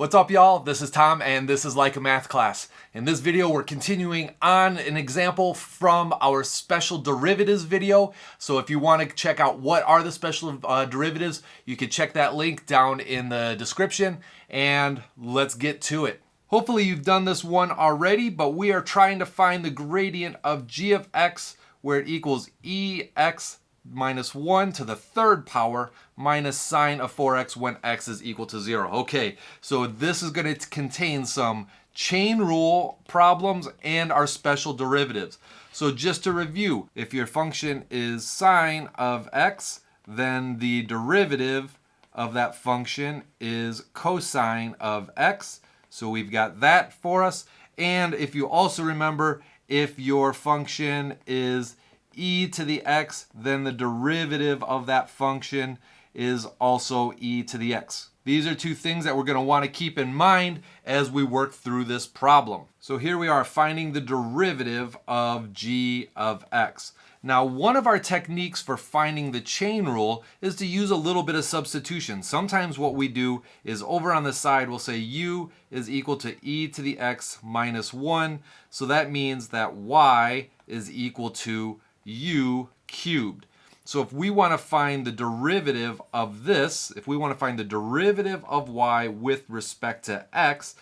What's up, y'all? This is Tom and this is Like a Math Class. In this video we're continuing on an example from our special derivatives video. So if you want to check out what are the special derivatives, you can check that link down in the description, and let's get to it. Hopefully you've done this one already, but we are trying to find the gradient of g of x where it equals ex minus 1 to the third power minus sine of 4x when x is equal to 0. Okay, so this is going to contain some chain rule problems and our special derivatives. So just to review, if your function is sine of x, then the derivative of that function is cosine of x. So we've got that for us. And if you also remember, if your function is e to the x, then the derivative of that function is also e to the x. These are two things that we're going to want to keep in mind as we work through this problem. So here we are finding the derivative of g of x. Now, one of our techniques for finding the chain rule is to use a little bit of substitution. Sometimes what we do is over on the side we'll say u is equal to e to the x minus 1. So that means that y is equal to u cubed. So if we want to find the derivative of this, if we want to find the derivative of y with respect to x,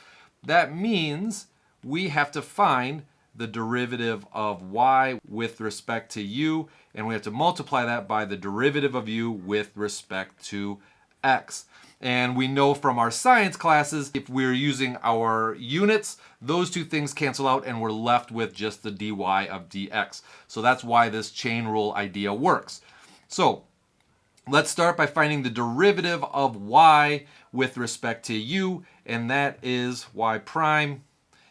that means we have to find the derivative of y with respect to u, and we have to multiply that by the derivative of u with respect to x. And we know from our science classes, if we're using our units, those two things cancel out and we're left with just the dy of dx. So that's why this chain rule idea works. So let's start by finding the derivative of y with respect to u, and that is y prime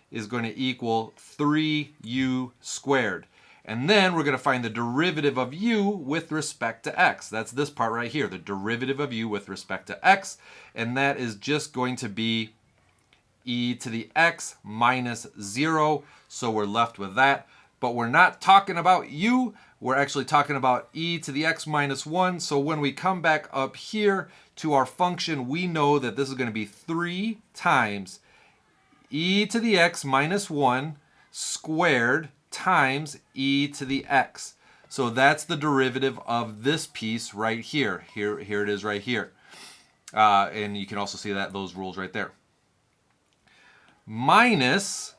is going to equal 3u squared. And then we're going to find the derivative of u with respect to x. That's this part right here, the derivative of u with respect to x. And that is just going to be e to the x minus 0. So we're left with that. But we're not talking about u. We're actually talking about e to the x minus 1. So when we come back up here to our function, we know that this is going to be 3 times e to the x minus 1 squared times e to the x. So that's the derivative of this piece right here. Here it is right here. And you can also see that those rules right there. Minus,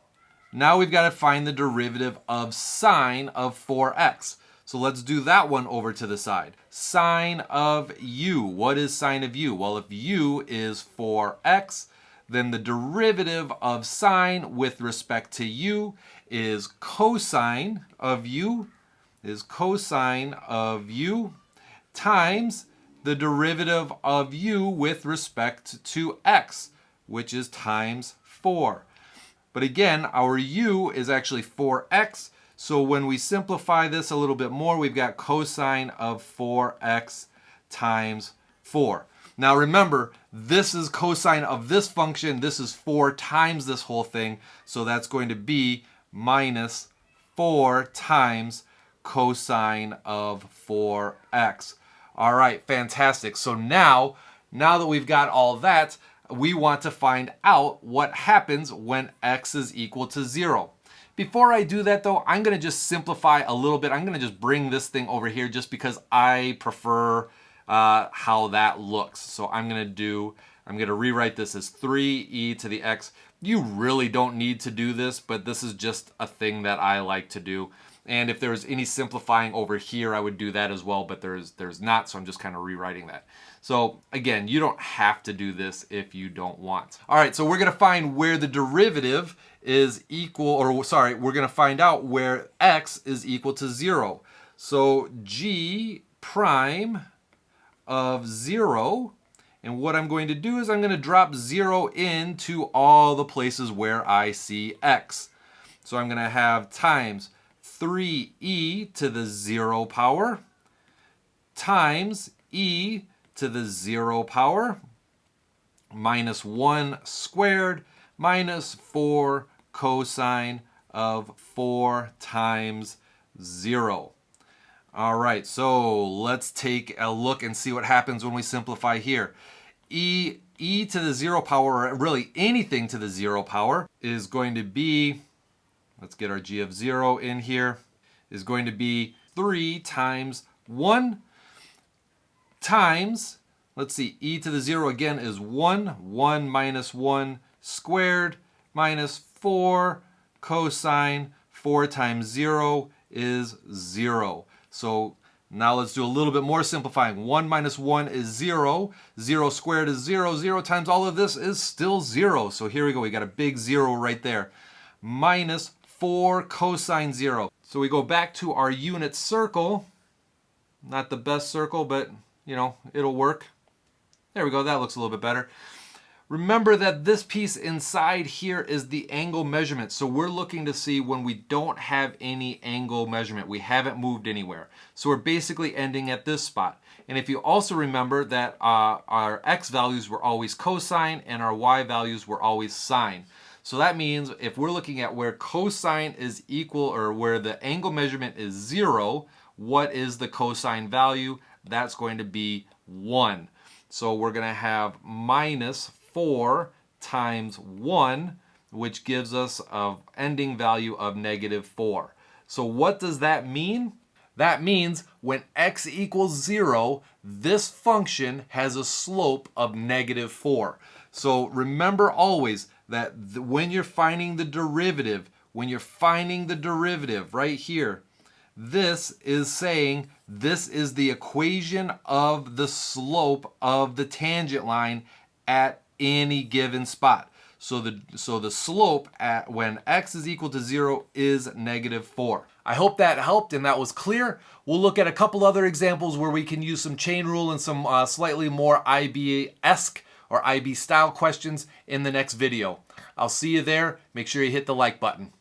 now we've got to find the derivative of sine of 4x. So let's do that one over to the side. Sine of u. What is sine of u? Well, if u is 4x, then the derivative of sine with respect to u is cosine of u, times the derivative of u with respect to x, which is times 4. But again, our u is actually 4x, so when we simplify this a little bit more, we've got cosine of 4x times 4. Now remember, this is cosine of this function. This is 4 times this whole thing. So that's going to be minus 4 times cosine of 4x. All right, fantastic. So now that we've got all that, we want to find out what happens when x is equal to 0. Before I do that though, I'm going to just simplify a little bit. I'm going to just bring this thing over here just because I prefer how that looks. So I'm going to rewrite this as 3e to the x. You really don't need to do this, but this is just a thing that I like to do. And if there's any simplifying over here, I would do that as well, but there's not, so I'm just kind of rewriting that. So again, you don't have to do this if you don't want. All right, so we're going to find where the derivative is equal, or sorry, we're going to find out where x is equal to 0. So g prime of 0, and what I'm going to do is I'm going to drop 0 into all the places where I see x. So I'm going to have times 3e to the 0 power times e to the 0 power minus 1 squared minus 4 cosine of 4 times 0. All right, so let's take a look and see what happens when we simplify here. E e to the 0 power, or really anything to the 0 power, is going to be, let's get our g of 0 in here, is going to be 3 times 1 times, let's see, e to the 0 again is 1. 1 minus 1 squared minus 4 cosine 4 times 0 is 0. So now let's do a little bit more simplifying. 1 minus 1 is 0. 0 squared is 0. 0 times all of this is still 0. So here we go. We got a big 0 right there. Minus 4 cosine 0. So we go back to our unit circle. Not the best circle, but you know, it'll work. There we go. That looks a little bit better. Remember that this piece inside here is the angle measurement. So we're looking to see when we don't have any angle measurement. We haven't moved anywhere. So we're basically ending at this spot. And if you also remember that our x values were always cosine and our y values were always sine. So that means if we're looking at where cosine is equal, or where the angle measurement is 0, what is the cosine value? That's going to be 1. So we're going to have minus 4 times 1, which gives us an ending value of negative 4. So what does that mean? That means when x equals 0, this function has a slope of negative 4. So remember always that when you're finding the derivative, right here, this is saying this is the equation of the slope of the tangent line at any given spot. So the slope at when x is equal to 0 is negative 4. I hope that helped and that was clear. We'll look at a couple other examples where we can use some chain rule and some slightly more IB-esque or IB style questions in the next video. I'll see you there. Make sure you hit the like button.